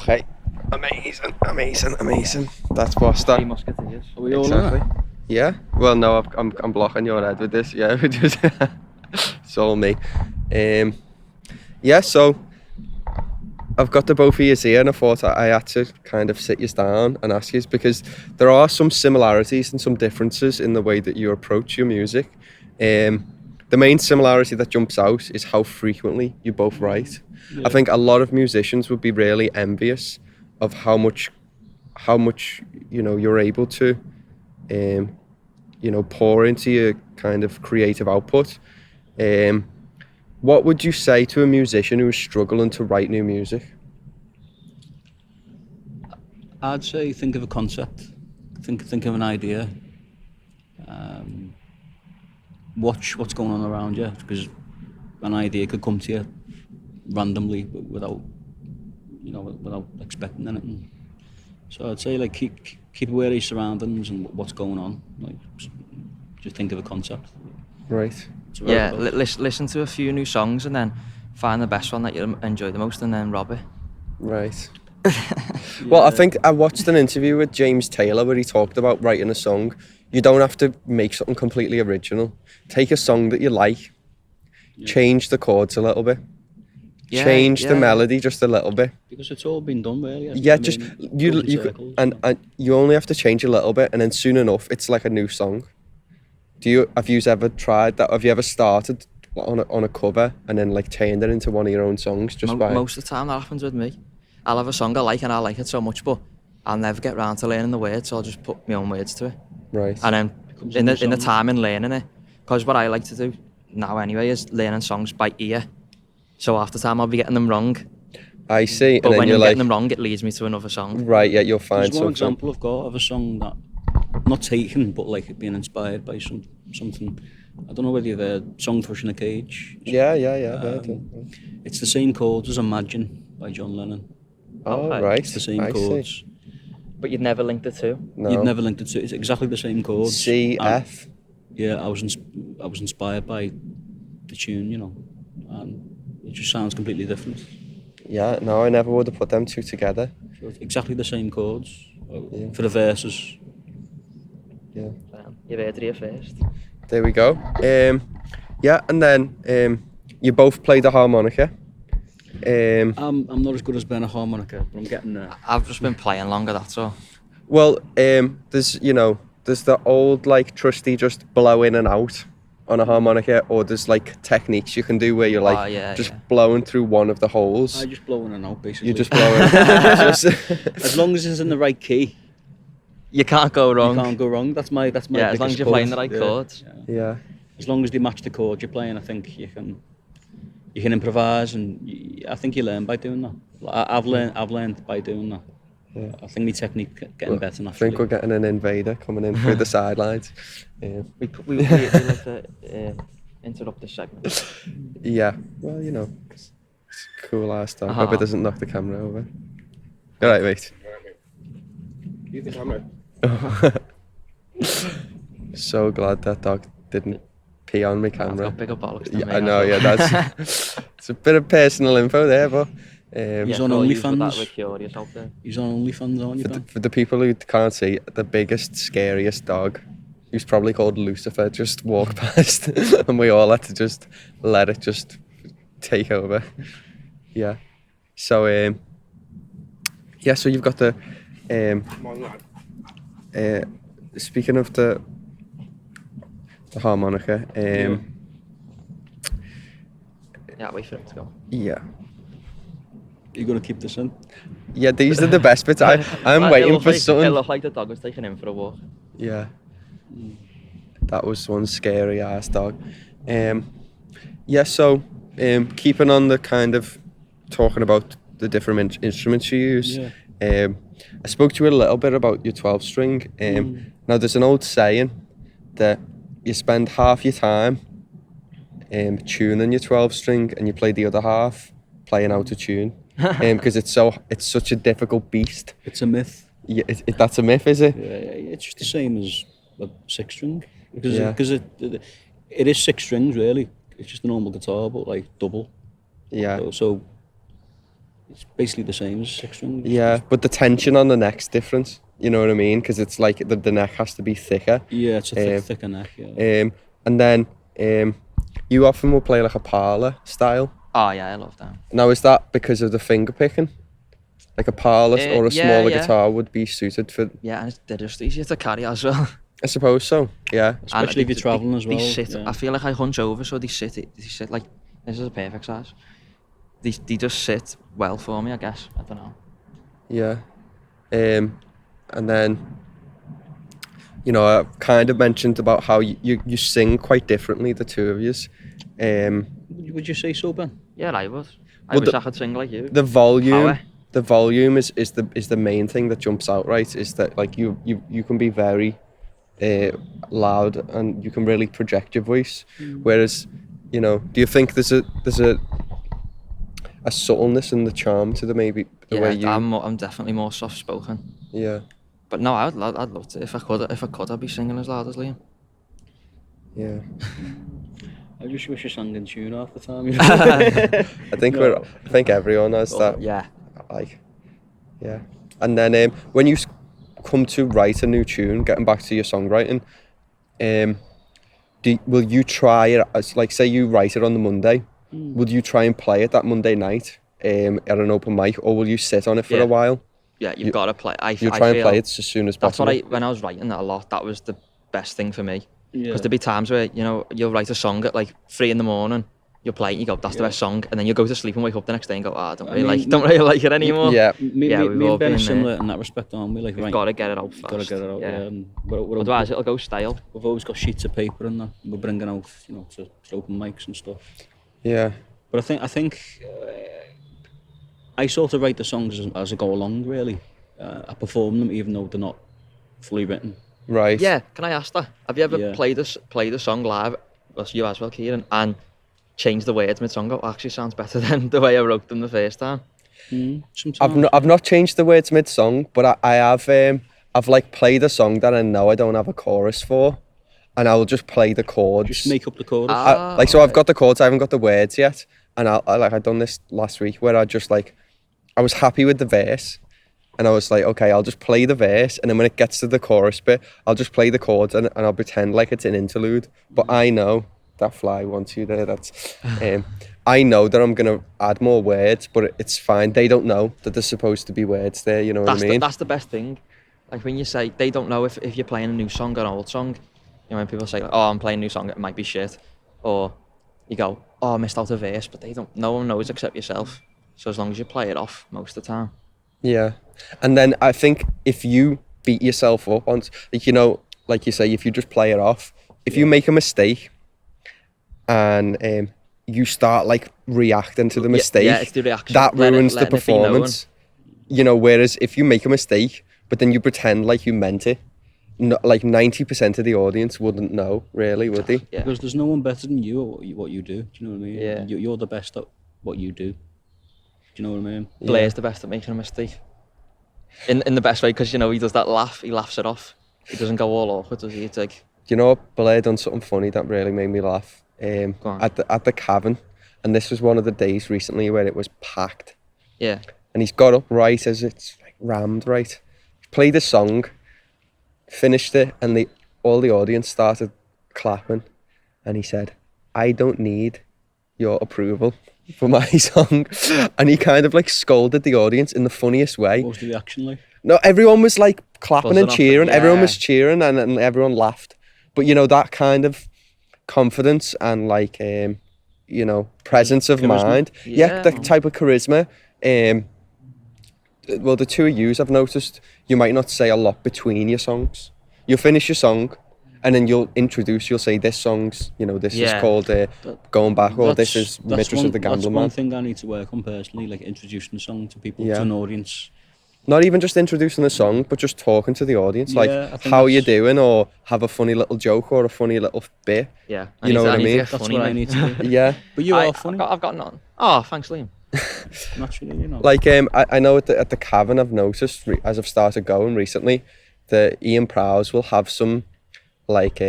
Okay. Amazing. That's boss that. Three Musketeers. Are we all Exactly. in it? Yeah. Well, no, I'm blocking your head with this. Yeah, it's all me. Yeah. So I've got the both of you here, and I thought I had to kind of sit you down and ask you because there are some similarities and some differences in the way that you approach your music. The main similarity that jumps out is how frequently you both write. Yeah. I think a lot of musicians would be really envious of how much you're able to pour into your kind of creative output. What would you say to a musician who is struggling to write new music? I'd say think of a concept, think of an idea. Watch what's going on around you, because an idea could come to you randomly without expecting anything. So I'd say like keep aware of your surroundings and what's going on. Like just think of a concept. Right. Yeah, listen to a few new songs and then find the best one that you enjoy the most and then rob it. Right. Well, I think I watched an interview with James Taylor where he talked about writing a song. You don't have to make something completely original. Take a song that you like, change the chords a little bit, change the melody just a little bit. Because it's all been done really. Yeah, just you only have to change a little bit, and then soon enough, it's like a new song. Have you ever tried that? Have you ever started on a cover and then like turned it into one of your own songs Most of the time that happens with me. I'll have a song I like and I like it so much, but I'll never get round to learning the words, so I'll just put my own words to it. Right. And then in the time in learning it, because what I like to do now anyway is learning songs by ear. So half the time I'll be getting them wrong. I see. But when you're getting them wrong, it leads me to another song. Right, yeah, you'll find something. There's one example I've got of a song that, not taken, but like being inspired by something. I don't know whether you've heard Song Thrush in a Cage. Yeah. It's the same chords as Imagine by John Lennon. Oh, right. It's the same chords. But you'd never linked the two? No. You'd never linked it to. It's exactly the same chords. C, F. Yeah, I was inspired by the tune, and it just sounds completely different. Yeah, no, I never would have put them two together. So it's exactly the same chords for the verses. Yeah. You've heard it here first. There we go. Yeah, and then you both play the harmonica. I'm not as good as playing a harmonica, but I'm getting there. I've just been playing longer, that's all. Well, there's the old like trusty just blow in and out on a harmonica, or there's like techniques you can do where you're like blowing through one of the holes. I just blow in and out basically. You just blow in. As long as it's in the right key. You can't go wrong. You can't go wrong. That's my yeah, as long as you're playing the right chords. Yeah. As long as they match the chord you're playing, I think you can improvise, and I think you learn by doing that. I've learned by doing that. Yeah. I think my technique getting better naturally. I think we're getting an invader coming in through the sidelines. Yeah. We like to interrupt this segment. Yeah. Well, it's a cool ass dog. Hope it doesn't knock the camera over. All right, mate. Use the camera. So glad that dog didn't pee on my camera. I've got bigger bollocks than me. I know, yeah, that's it's a bit of personal info there, but he's on OnlyFans. He's on OnlyFans, aren't you? For the people who can't see, the biggest, scariest dog, who's probably called Lucifer, just walked past, and we all had to just let it just take over. Yeah. So so you've got the speaking of the harmonica, yeah, wait for him to go. Yeah. You're gonna keep this in? Yeah, these are the best bits. I'm waiting for something. It looked like the dog was taking him for a walk. Yeah. That was one scary ass dog. So keeping on the kind of talking about the different instruments you use. Yeah. I spoke to you a little bit about your 12 string. Now there's an old saying that you spend half your time tuning your 12 string and you play the other half playing out of tune. Because it's such a difficult beast. It's a myth. Yeah, that's a myth, is it? Yeah, it's just the same as a 6 string because it is 6 strings really. It's just a normal guitar, but like double. Yeah. So It's basically the same as 6-string. Yeah, but the tension on the neck's different. You know what I mean? Because it's like the neck has to be thicker. Yeah, it's a thicker neck. Yeah. And then you often will play like a parlour style. Oh yeah, I love that. Now, is that because of the finger picking? Like a parlour or a yeah, smaller yeah. guitar would be suited for... Yeah, and they're just easier to carry as well. I suppose so, yeah. Especially if you're travelling as well. They sit, yeah. I feel like I hunch over, so they sit like, this is a perfect size. They just sit well for me, I guess. I don't know. Yeah. And then, you know, I kind of mentioned about how you sing quite differently, the two of yous. Would you say so, Ben? Yeah, I would. I Well, wish I could sing like you. The volume... Power. The volume is the main thing that jumps out, right? Is that like you can be very loud and you can really project your voice, whereas, you know, do you think there's a subtleness and the charm to the maybe the way you... I'm definitely more soft spoken. Yeah, But no, I'd love to. If I could, I'd be singing as loud as Liam. yeah. I just wish you sang in tune half the time. I think No. I think everyone has that. Yeah. Like, yeah. And then when you come to write a new tune, getting back to your songwriting, will you try it as, like, say you write it on the Monday, will you try and play it that Monday night at an open mic, or will you sit on it for Yeah. a while? Yeah, you've got to play. You try and play it as soon as That's possible. what when I was writing that a lot, that was the best thing for me. Yeah. Because there'd be times where, you know, you'll write a song at like 3 a.m, you'll play it, you go, that's the best song, and then you go to sleep and wake up the next day and go, I don't really like it anymore. Yeah. Me we've all and Ben are been similar there. in that respect, aren't we? Like, You've right, got to get it out fast. gotta get it out. Yeah. And Otherwise, it'll go stale. we've always got sheets of paper and that we're bringing out, you know, to open mics and stuff. Yeah. But I think I sort of write the songs as I go along. Really, I perform them even though they're not fully written. Right. Yeah, can I ask that? Have you ever Yeah. played a song live, as you as well, Kieran, and changed the words mid-song? Oh, actually sounds better than the way I wrote them the first time. Sometimes. I've not changed the words mid-song, but I have I've like played a song that I know I don't have a chorus for, and I will just play the chords. Just make up the chorus. So I've got the chords, I haven't got the words yet, and I done this last week where I just like, I was happy with the verse, and I was like, okay, I'll just play the verse, and then when it gets to the chorus bit, I'll just play the chords and I'll pretend like it's an interlude. But I know that fly 1 2 there. That's I know that I'm gonna add more words, but it's fine. They don't know that there's supposed to be words there. You know what I mean? That's the best thing. Like when you say they don't know if you're playing a new song or an old song. You know, when people say like, "Oh, I'm playing a new song," it might be shit, or you go, "Oh, I missed out a verse," but they don't. No one knows except yourself. So as long as you play it off most of the time. Yeah, and then I think if you beat yourself up on, like, you know, like you say, if you just play it off, if you make a mistake and you start like reacting to the mistake, it's the reaction. that ruins the letting it be known. performance. You know, whereas if you make a mistake, but then you pretend like you meant it, like 90% of the audience wouldn't know, really, would they? Yeah. Because there's no one better than you at what you do. Do you know what I mean? Yeah. You're the best at what you do. Do you know what I mean? Blair's the best at making a mistake. In the best way, because, you know, he does that laugh. He laughs it off. He doesn't go all awkward, does he? It's like... Do you know what? Blair done something funny that really made me laugh. Go on. At the Cavern, and this was one of the days recently where it was packed. Yeah. And he's got up right as it's like rammed right. Played a song, finished it, and all the audience started clapping. And he said, "I don't need your approval for my song." And he kind of like scolded the audience in the funniest way. What was the reaction like? No, everyone was like clapping Buzzing and off cheering. it, Everyone yeah. was cheering and everyone laughed. But you know, that kind of confidence and like you know, presence of Charisma. mind. Yeah. That type of charisma. Well, the two of yous, I've noticed, you might not say a lot between your songs. You'll finish your song, and then you'll say this song's, you know, this is Yeah. called Going Back, or this is Mistress of the That's Gambler one Man. thing I need to work on personally, like introducing a song to people, Yeah. to an audience. Not even just introducing the song, but just talking to the audience, Yeah, like, I think how you that's- doing, or have a funny little joke or a funny little bit. Yeah. You know what I mean? That's what I need to do. Yeah. But you are funny, I've got none. Oh, thanks, Liam. naturally, you know. Like I know at the Cavern, I've noticed as I've started going recently, that Ian Prowse will have some like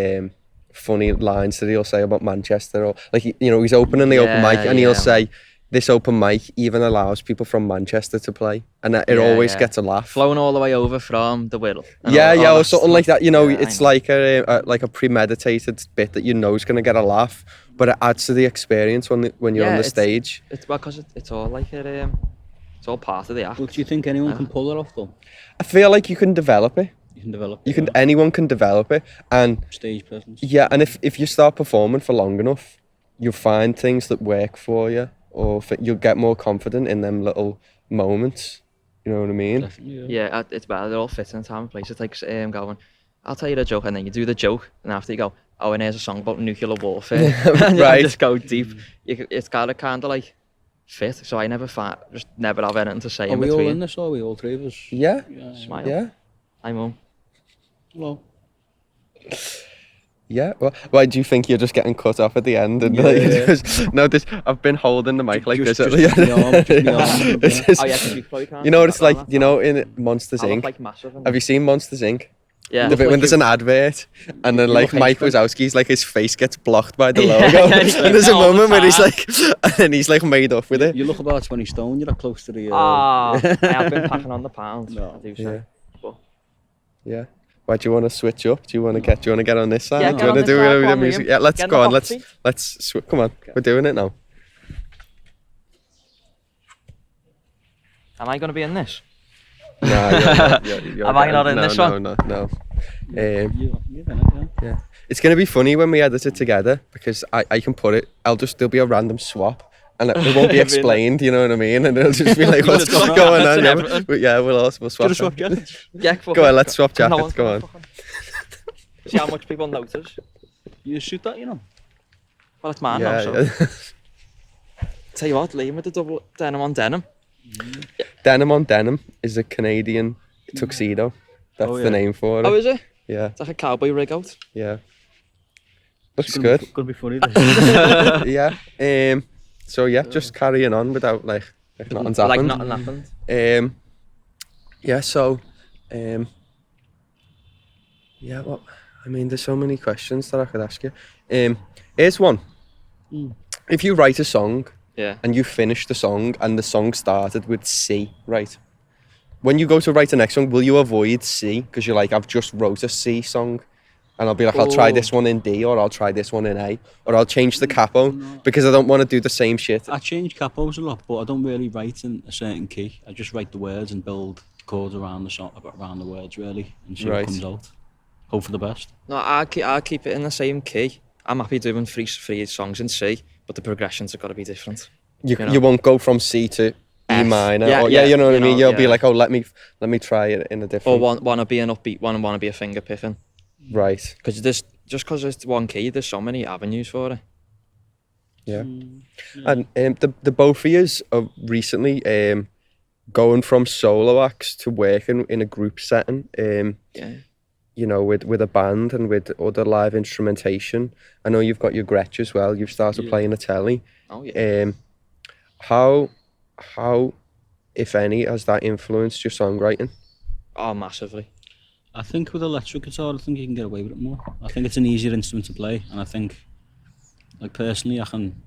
funny lines that he'll say about Manchester, or like, you know, he's opening the open Yeah, mic and he'll yeah. say, this open mic even allows people from Manchester to play, and it Yeah, always yeah. gets a laugh. Flown all the way over from the Whittle. and Yeah, all yeah, or that something stuff. like that. You know, Yeah, I it's know. like a premeditated bit that you know is going to get a laugh, but it adds to the experience when you're on the it's- stage. It's because it's all like it's all part of the act. Well, do you think anyone can pull it off though? I feel like you can develop it. You can develop. You can. Anyone can develop it, and Stage presence. yeah, and if you start performing for long enough, you'll find things that work for you, or you'll get more confident in them little moments. You know what I mean? Definitely. Yeah, it's better. It all fits in time and place. It's like going, I'll tell you the joke, and then you do the joke, and after you go, oh, and here's a song about nuclear warfare, and you Right. just go deep. It's gotta kind of like fit. So I never never have anything to say Are in we all in between. this? Are we all three of us? Yeah, Smile. yeah, I'm on. Well, yeah. Well, why do you think you're just getting cut off at the end? And Yeah, like, yeah. no, I've been holding the mic like Just this. my arm, just my arm. It's Yeah. just- Oh yeah, 'cause you probably can't. you know what see it's that like? well, You know, in Monsters I look Inc. like massive. Have you seen Monsters Inc? Yeah. The bit when like there's you- an advert and then you like look Mike like- Wazowski's like his face gets blocked by the Yeah, logo, yeah, and he's like there's a that all the moment where he's time. like, and then he's like made up with it. You look about 20 stone. You're not close to the. Ah, I have been packing on the pounds. No. I do say. Yeah. But Yeah. Why do you want to switch up? Do you want to get on this side? Yeah, do get you on want to this do side, the go on, music? Liam. Yeah, let's Get in go the on. hot seat. Come on. We're doing it now. am I going to be in this? Nah, you're Am I not in this one? No. You're in it, yeah. Yeah. It's gonna be funny when we edit it together because I can put it. There'll be a random swap. And it won't be explained, you know what I mean? And it'll just be like, what's Just swap going jackets on? and Yeah, everything. we'll swap. Should have swapped jackets. Yeah, Go on, let's swap No jackets. one's Go gonna on. fucking- See how much people notice. You shoot that, you know. Well, it's mine now, Yeah, so. yeah. Tell you what, Liam with the double denim on denim. Denim on denim is a Canadian tuxedo. That's Oh, the yeah. name for it. Oh, is it? Yeah, It's like a cowboy rig out. yeah. Looks It's gonna good. Gonna be funny. This. Yeah. So yeah, just carrying on without like nothing's Like happened. nothing happened. Yeah. So, yeah. Well, I mean, there's so many questions that I could ask you. Here's one. If you write a song Yeah. and you finish the song and the song started with C, right? When you go to write the next song, will you avoid C because you're like, I've just wrote a C song, and I'll be like, I'll try this one in D, or I'll try this one in A, or I'll change the capo because I don't want to do the same shit. I change capos a lot, but I don't really write in a certain key. I just write the words and build chords around the song, around the words really, and see Right. what comes out. Hope for the best. No, I keep it in the same key. I'm happy doing three songs in C, but the progressions have got to be different. You know. you won't go from C to E F. minor. Yeah, or, yeah, you know what I you mean. know, You'll be yeah. like, oh, let me try it in a Or different. want to be an upbeat one and want to be a finger picking. Right. Because because it's one key, there's so many avenues for it. Yeah. And the both of yous are recently going from solo acts to working in a group setting. Yeah. You know, with a band and with other live instrumentation. I know you've got your Gretsch as well. You've started playing a telly. Oh yeah. How, if any, has that influenced your songwriting? Oh, massively. I think with electric guitar, I think you can get away with it more. I think it's an easier instrument to play, and I think, like personally, I can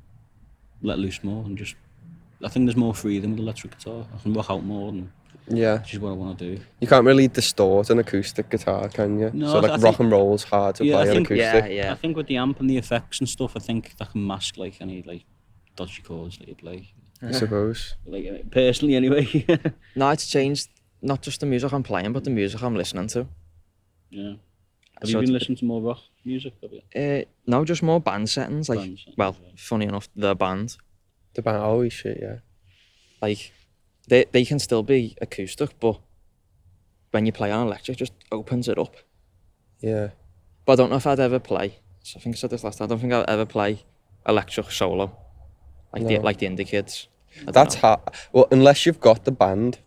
let loose more and just. I think there's more freedom with electric guitar. I can rock out more, and Yeah. which is what I want to do. You can't really distort an acoustic guitar, can you? No, So I like think- rock and roll's hard to Yeah, I play on think- acoustic. Yeah, I think with the amp and the effects and stuff, I think that can mask like any like dodgy chords that you play. I suppose. Like personally, anyway. No, it's changed not just the music I'm playing, but the music I'm listening to. Yeah. Have So you been it's- listening to more rock music? Have you? No, just more band settings. Like, Band settings, well, yeah. funny enough, the band, The band, holy shit, yeah. like, they can still be acoustic, but when you play on electric, just opens it up. Yeah. But I don't know if I'd ever play. So I think I said this last time. I don't think I'd ever play electric solo, like No. the indie kids. I don't That's know. hard. Well, unless you've got the band,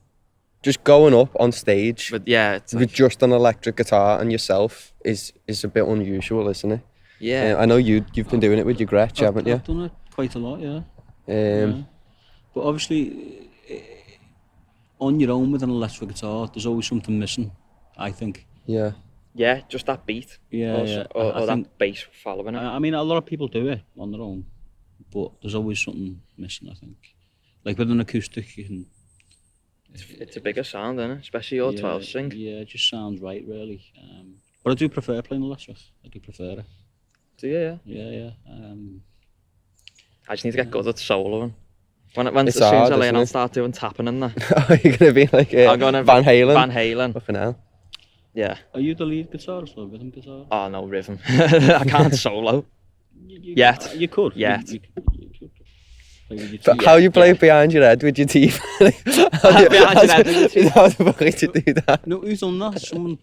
just going up on stage But yeah, it's with like, just an electric guitar and yourself is a bit unusual, isn't it? yeah. I know you've been doing it with your Gretsch, haven't you? I've done it quite a lot, yeah. Um, But obviously, on your own with an electric guitar, there's always something missing, I think. yeah. Yeah, just that beat. Yeah, or, yeah. Or, I or think- that bass following it. I mean, a lot of people do it on their own, but there's always something missing, I think. Like with an acoustic, you can. It's a bigger sound, isn't it? Especially your 12 string. Yeah, it just sounds right, really. But I do prefer playing the electric. I do prefer it. Do you? Yeah. I just need to get good at soloing. When as It's soon as hard, I learn, isn't I'll it? start doing tapping in there. Are you gonna be like I'm gonna Van Halen? Van Halen. Fucking hell. Yeah. Are you the lead guitarist or rhythm guitar? Oh no, rhythm. I can't solo. Yet. You could. Yet. You could. Like with your But teeth. how you play it behind your head with your teeth? Behind your head with your teeth. How the fuck did you do that? No, who's done that? Someone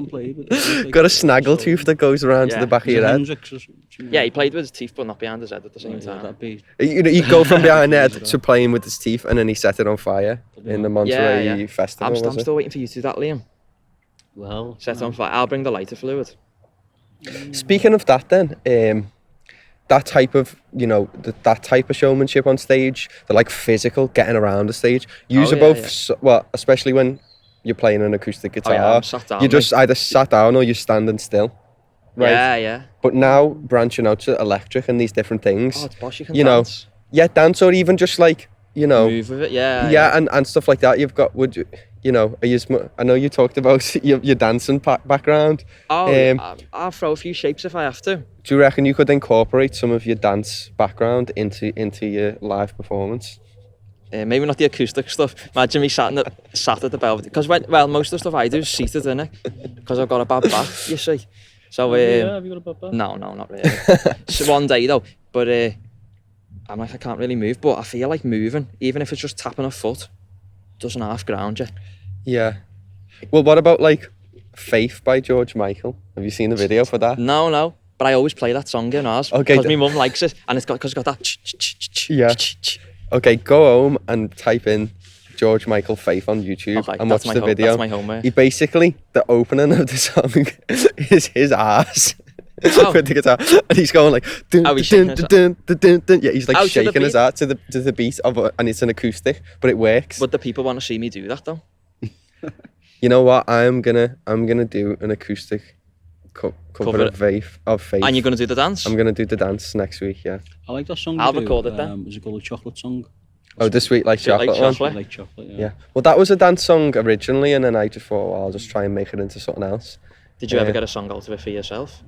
played with it. Like, Got a snaggle tooth that goes around to Yeah. the back of was it your head. Hendrix or something? Yeah, he played with his teeth, but not behind his head at the same Yeah, time. that'd be. You go from behind the head to playing with his teeth, and then he set it on fire in the Monterey Yeah. festival. I'm was it? still waiting for you to do that, Liam. Well. Set on fire. I'll bring the lighter fluid. Speaking of that, then, that type of that type of showmanship on stage, the like physical getting around the stage. Use Oh, are yeah, both yeah. Well, especially when you're playing an acoustic guitar. I'm sat down, you're just either sat down or you're standing still. Right. Yeah. But now branching out to electric and these different things. Oh, it's boss. You can You know, dance. Yeah, dance or even just like Move with it. Yeah. and stuff like that. You've got I know you talked about your dancing background. Oh, Um, I'll throw a few shapes if I have to. Do you reckon you could incorporate some of your dance background into your live performance? Maybe not the acoustic stuff. Imagine me sat at the Belvedere. Because most of the stuff I do is seated, innit? Because I've got a bad back, you see. So have you got a bad back? no, not really. So one day though, but I'm like I can't really move, but I feel like moving, even if it's just tapping a foot, doesn't half ground you. Yeah. Well, what about like Faith by George Michael? Have you seen the video for that? No. But I always play that song in ours. Okay. Because my mum likes it, and it's got that. Yeah. Okay, go home and type in George Michael Faith on YouTube Okay, and watch the video. That's my homework. He basically, the opening of the song is his ass. Oh. With the guitar, and he's going like dun, Oh, he's dun, shaking dun, dun, dun, dun. Yeah, he's like Oh, to the shaking his beat? ass to the beat of and it's an acoustic, but it works. But the people want to see me do that though. You know what? I'm gonna do an acoustic cover Cover of Faith. And you're gonna do the dance. I'm gonna do the dance next week. Yeah. I like that song. I'll you record do. it then. Is it called a chocolate song? Oh, the Sweet Like Sweet Like Chocolate one. Chocolate. Like chocolate. Yeah. Well, that was a dance song originally, and then I just thought, well, I'll just try and make it into something else. Did you ever get a song out of it for yourself?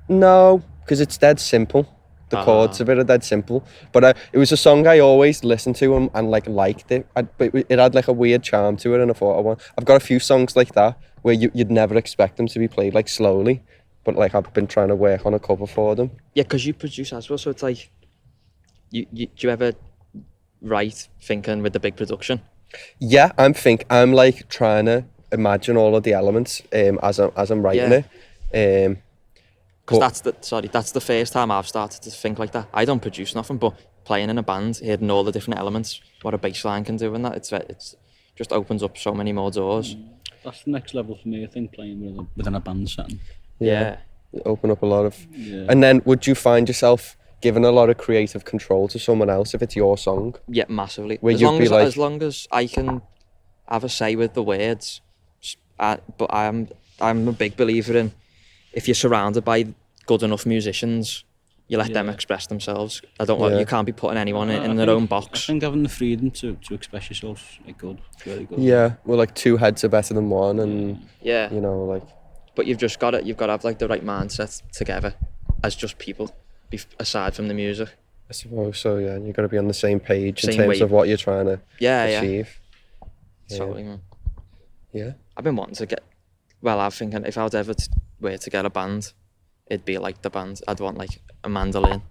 No, because it's dead simple. The chords of it are dead simple. But it was a song I always listened to and liked it. But it had like a weird charm to it, and I thought, I've got a few songs like that where you'd never expect them to be played like slowly. But like I've been trying to work on a cover for them. Yeah, because you produce as well, so it's like, do you ever write thinking with the big production? Yeah, I'm like trying to imagine all of the elements as I'm writing it. Because that's the first time I've started to think like that. I don't produce nothing, but playing in a band, hearing all the different elements, what a bass line can do, and that it's just opens up so many more doors. That's the next level for me. I think playing within a band setting. Yeah. Open up a lot of. Yeah. And then would you find yourself giving a lot of creative control to someone else if it's your song? Yeah, massively. Where As you'd long be as, like- as long as I can have a say with the words, but I'm a big believer in if you're surrounded by good enough musicians, you let them express themselves. You can't be putting anyone in their own I box. think having the freedom to express yourself is good. It's really good. Yeah, well, like two heads are better than one, and Yeah. like. But you've got to have like the right mindset together as just people, aside from the music. I suppose so, yeah. And you've got to be on the same page in Same terms wave. of what you're trying to Yeah, achieve. Totally, man. Yeah. I've been wanting to get. Well, I'm thinking if I was ever were to get a band, it'd be like the band. I'd want like a mandolin.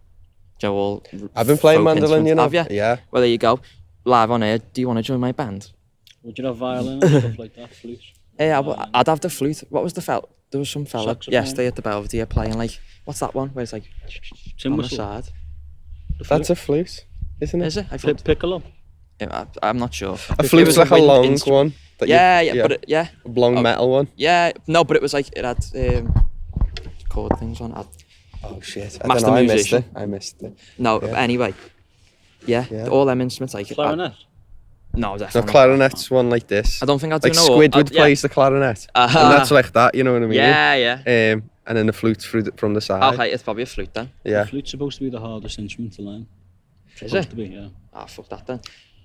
All I've been playing folk mandolin, you know. instruments. Have you? Yeah. Well, there you go. Live on air. Do you want to join my band? Would you have violin and stuff like that, flute? Yeah, I'd have the flute. What was the fella? There was some fella Saxophone. yesterday at the Belvedere playing like, what's that one? Where it's like Tin on the whistle. side. That's a flute, isn't it? Is it? I thought, Piccolo. I'm not sure. A flute's was like a wind long instrument. one. That But a long metal one. Yeah, no, but it was like it had chord things on it. Oh shit! Master I musician. missed it. No, Yeah. but anyway. Yeah, all them instruments like Clarinet. no, No, definitely. clarinet's one like this. I don't think I'd do Like no all- Squidward yeah. plays the clarinet, Uh-huh. and that's like that. You know what I mean? Yeah. And then the flute's from the side. Okay, it's probably a flute then. Yeah. The flute's supposed to be the hardest instrument to learn. Is Supposed it? to be, yeah. Ah, fuck that then.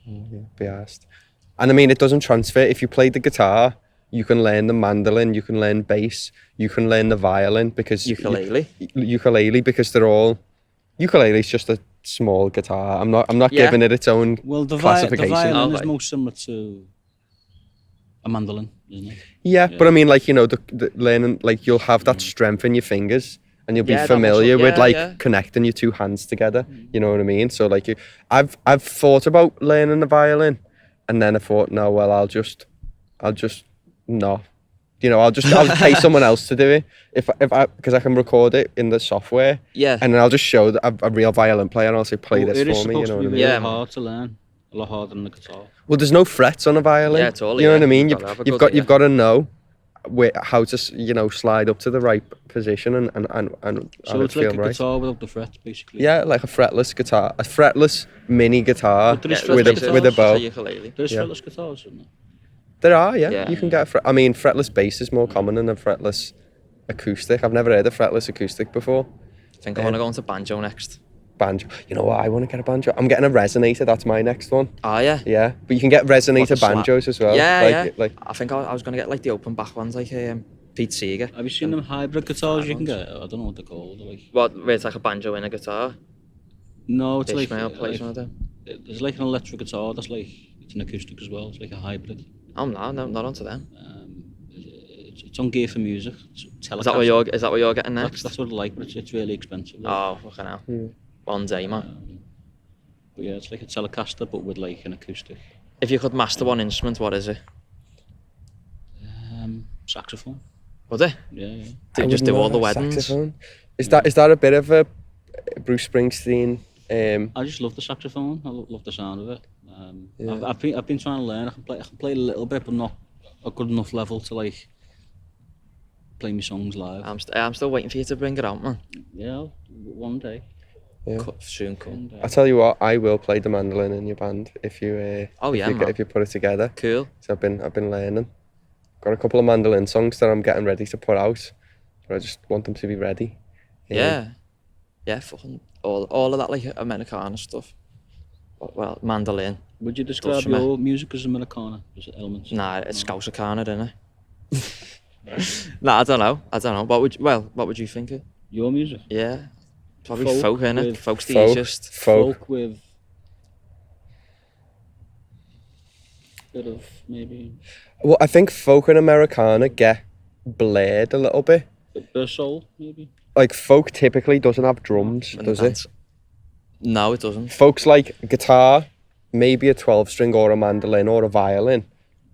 Yeah, be asked. And I mean, it doesn't transfer. If you play the guitar, you can learn the mandolin, you can learn bass, you can learn the violin because ukulele because they're all ukulele is just a small guitar. I'm not giving it its own Well, the classification. violin Oh, is most similar to a mandolin, isn't it? Yeah, but I mean, like, you know, the learning, like, you'll have that strength in your fingers, and you'll be Yeah, that familiar muscle- with yeah, like yeah. connecting your two hands together. You know what I mean? So like, I've thought about learning the violin, and then I thought, no, well, I'll just no, you know, I'll pay someone else to do it if I because I can record it in the software. Yeah. And then I'll just show that I'm a real violin player, and I'll say, play Well, this it is for me. You supposed know to what be I mean? really Yeah, man. hard to learn. A lot harder than the guitar. Well, there's no frets on a violin. Yeah, totally, You know yeah. what I mean? You've gotta have a You've good got ear. to know how to slide up to the right position and So it's feel like a right. guitar without the frets, basically. Yeah, like a fretless guitar, a fretless mini guitar But there is Yeah, with let's a fretless face it, with a it's just bow. ukulele. There's Yeah. fretless guitars, isn't there? There are, yeah. Yeah. You can get I mean, fretless bass is more common than a fretless acoustic. I've never heard of fretless acoustic before. I think I want to go into banjo next. Banjo. You know what? I want to get a banjo. I'm getting a resonator. That's my next one. Oh, yeah. Yeah, but you can get What, resonator the slap? banjos as well. Yeah, like, yeah. Like I think I was going to get like the open back ones, like Pete Seeger. Have you seen them hybrid guitars you can ones. get? I don't know what they're called. Like, What, where it's like a banjo and a guitar? no, it's Ishmael like, plays one of them. there's like an electric guitar that's like, it's an acoustic as well. It's like a hybrid. Oh, no, not onto them. It's on Gear for Music. It's Is that what you're getting next? That's what I like, but it's really expensive. Like. Oh, fucking hell. One day, man. But yeah, it's like a Telecaster, but with like an acoustic. If you could master one instrument, what is it? Saxophone. Would it? Yeah, yeah. Do you just do all the weddings? Saxophone. Is that a bit of a Bruce Springsteen? I just love the saxophone. I love the sound of it. Yeah. I've been trying to learn. I can play a little bit, but not a good enough level to like play my songs live. I'm still waiting for you to bring it out, man. Yeah, one day. Yeah. Soon come. One day. I tell you what, I will play the mandolin in your band if you. Oh, yeah, if man. if you put it together. Cool. So I've been learning. Got a couple of mandolin songs that I'm getting ready to put out, but I just want them to be ready. Yeah. Yeah, fucking all of that like Americana stuff. Well, mandolin. Would you describe for me. your music as Americana? As elements? Nah, it's No. Scousacana, isn't it? Nah, I don't know. What would you think of? Your music? Yeah. Probably Folk folk, innit? with- Folk's the Folk. easiest. Folk. with bit of maybe Well, I think folk and Americana get blurred a little bit. a bit of soul, maybe. Like folk typically doesn't have drums, And does it? dance. No, it doesn't. Folk's like guitar, maybe a 12-string or a mandolin or a violin.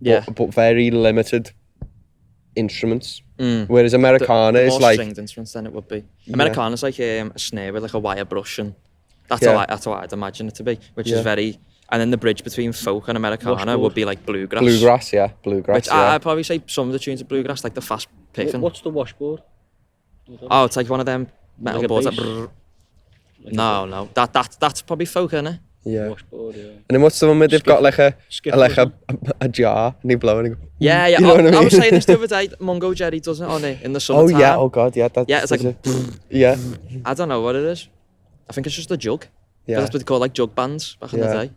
Yeah. But very limited instruments. Mm. Whereas Americana the is more like stringed instruments than it would be. Americana's like a snare with like a wire brush, and that's Yeah. that's how I'd imagine it to be, which Yeah. is very. And then the bridge between folk and Americana Washboard. would be like bluegrass. bluegrass, yeah, bluegrass. Which Yeah. I'd probably say some of the tunes are bluegrass, like the fast picking. What's the washboard? Oh, it's like one of them metal Like a boards. bass? Like, brrr. Like No, that's probably folk, isn't it? Yeah. washboard, yeah. And then what's the one where they've got like a Skiffle, like isn't a jar and they blow and they go, Yeah, yeah. You know what I I was mean? saying this the other day. Mungo Jerry does it on it in the oh summertime. yeah, oh god, yeah, that's Yeah, it's like yeah, I don't know what it is. I think it's just a jug. yeah, That's what they call like jug bands back in the Yeah. day.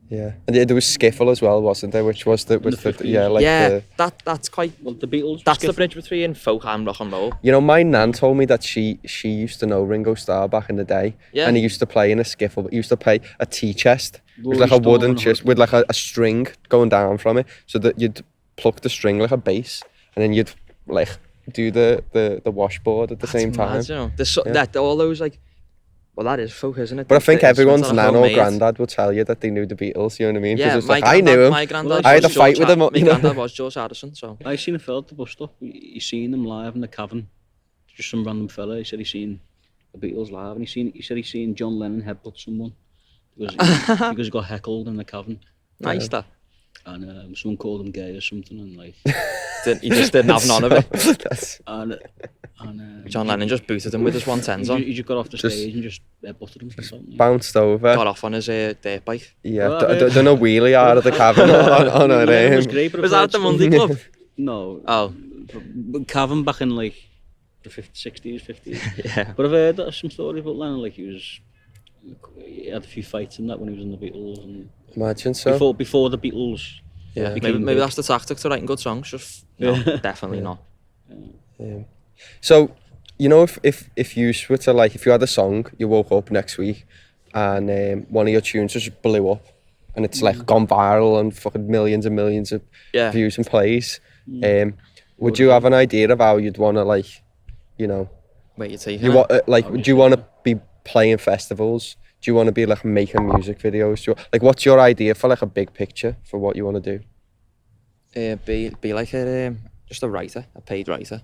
yeah. And there was skiffle as well, wasn't there? Which was the with the the 50s. yeah, like Yeah, the. that's quite. Well, the Beatles. That's the skiff- bridge between folk and rock and roll. You know, my nan told me that she used to know Ringo Starr back in the day, Yeah. and he used to play in a skiffle. He used to play a tea chest. It was Rolling like a wooden Stone chest hood. with like a string going down from it, so that you'd pluck the string like a bass, and then you'd like do the washboard at the same That's time. mad, you know. There's so, Yeah. that all those like. Well, that is folk, isn't it? But I think The everyone's instruments are nan or homemade. granddad will tell you that they knew the Beatles. You know what I mean? 'Cause Yeah, it's my like I knew him. My granddad. I had a was fight George with him, My you know. granddad was George Harrison, so. I seen a fella at the bus stop. He seen them live in the cavern. Just some random fella. He said he seen the Beatles live, and he said he seen John Lennon headbutt someone because he got heckled in the cavern, Nice that. and someone called him gay or something, and like He just didn't have none of it. That's- and John Lennon just booted him with his 110s on. He just got off the Just- stage and just headbutted him. Or something. bounced over. Got off on his dirt bike. Yeah, Well, done a wheelie out of the cavern on a Lennon was name. great, but Was I've that at the heard Monday Club? No. Oh. But cavern back in like the 50s, 60s, 50s. Yeah. But I've heard some stories about Lennon, like he He had a few fights in that when he was in the Beatles, and Imagine so. before the Beatles. Yeah, became maybe big. that's the tactic to writing good songs. Just no, definitely not. So, you know, if you were to like, if you had a song, you woke up next week, and one of your tunes just blew up, and it's like gone viral and fucking millions and millions of Yeah. views and plays. Would you have an idea of how you'd want to like, you know, Wait, you're taking you it? want like, do you want to be playing festivals? Do you want to be like making music videos? Like, what's your idea for like a big picture for what you want to do? Be like a just a writer, a paid writer.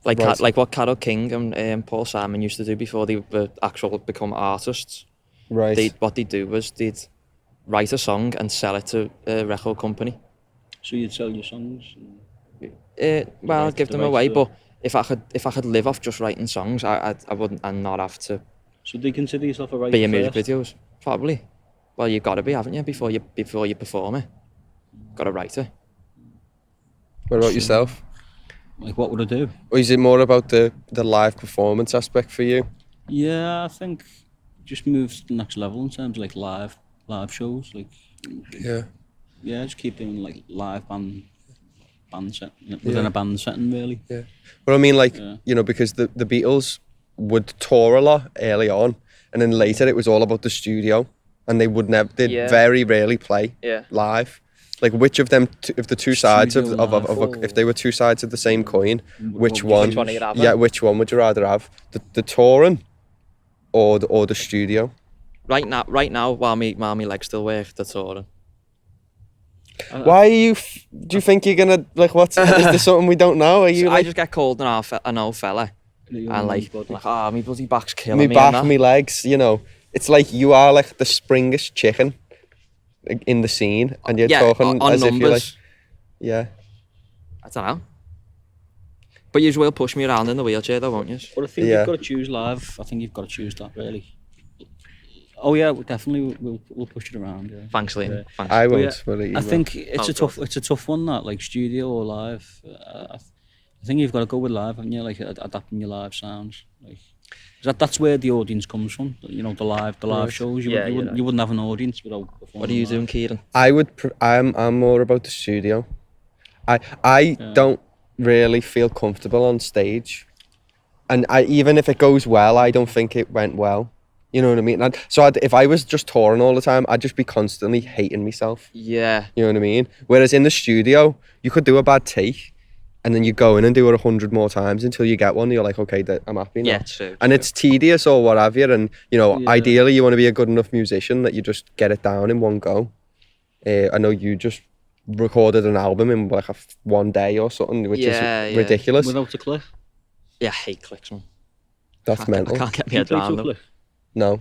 Like Right. like what Carole King and Paul Simon used to do before they were actual become artists. Right. What they'd do was they'd write a song and sell it to a record company. So you'd sell your songs. Well, I'd give them away, to- but if I could live off just writing songs, I wouldn't and not have to So do you consider yourself a writer? be in music first? videos. Probably. Well, you got to be, haven't you? Before you perform it, got to write it. What about yourself? Like, what would I do? Or is it more about the live performance aspect for you? Yeah, I think just move to the next level in terms of like live shows. Like, Yeah. just keep doing like live band set within a band setting, really. Yeah. But I mean, like, Yeah. you know, because the Beatles would tour a lot early on, and then later it was all about the studio, and they would never, they'd Yeah. very rarely play Yeah. live. Like, which of them, if the two sides of, Studio if they were two sides of the same coin, which would one? you one you'd have, Yeah, which one would you rather have? The touring, or the studio? Right now, while my legs still work, the touring. Why are you? Do you think you're gonna like? What's is there something we don't know? Are you So I like just get called an old fella, and like my bloody back's killing me me. back, and that. me legs? You know, it's like you are like the springish chicken in the scene, and you're Yeah, talking on as if you're like, numbers. yeah. I don't know. But you will push me around in the wheelchair, though, won't you? But I think Yeah. you've got to choose live. I think you've got to choose that, really. Oh yeah, definitely we'll push it around. Yeah. Thanks, Liam. Yeah. Thanks. I But won't. yeah, but you I will. think it's Oh, a tough one, that like studio or live. I think you've got to go with live, haven't you? Like adapting your live sounds. Like 'cause that's where the audience comes from. You know, the live Right. shows. Yeah, You wouldn't have an audience without performing. What are you live. doing, Kieran? I would. I'm more about the studio. I don't really feel comfortable on stage, and even if it goes well, I don't think it went well. You know what I mean? If I was just touring all the time, I'd just be constantly hating myself. Yeah. You know what I mean? Whereas in the studio, you could do a bad take, and then you go in and do it 100 more times until you get one. And you're like, okay, I'm happy now. Yeah, true. And it's tedious or what have you, and you know, Yeah. ideally you want to be a good enough musician that you just get it down in one go. I know you just recorded an album in like one day or something, which Yeah, is yeah. ridiculous. Without a click. Yeah, I hate clicks, man. That's I mental. can't get my You head play around to a them. click. No,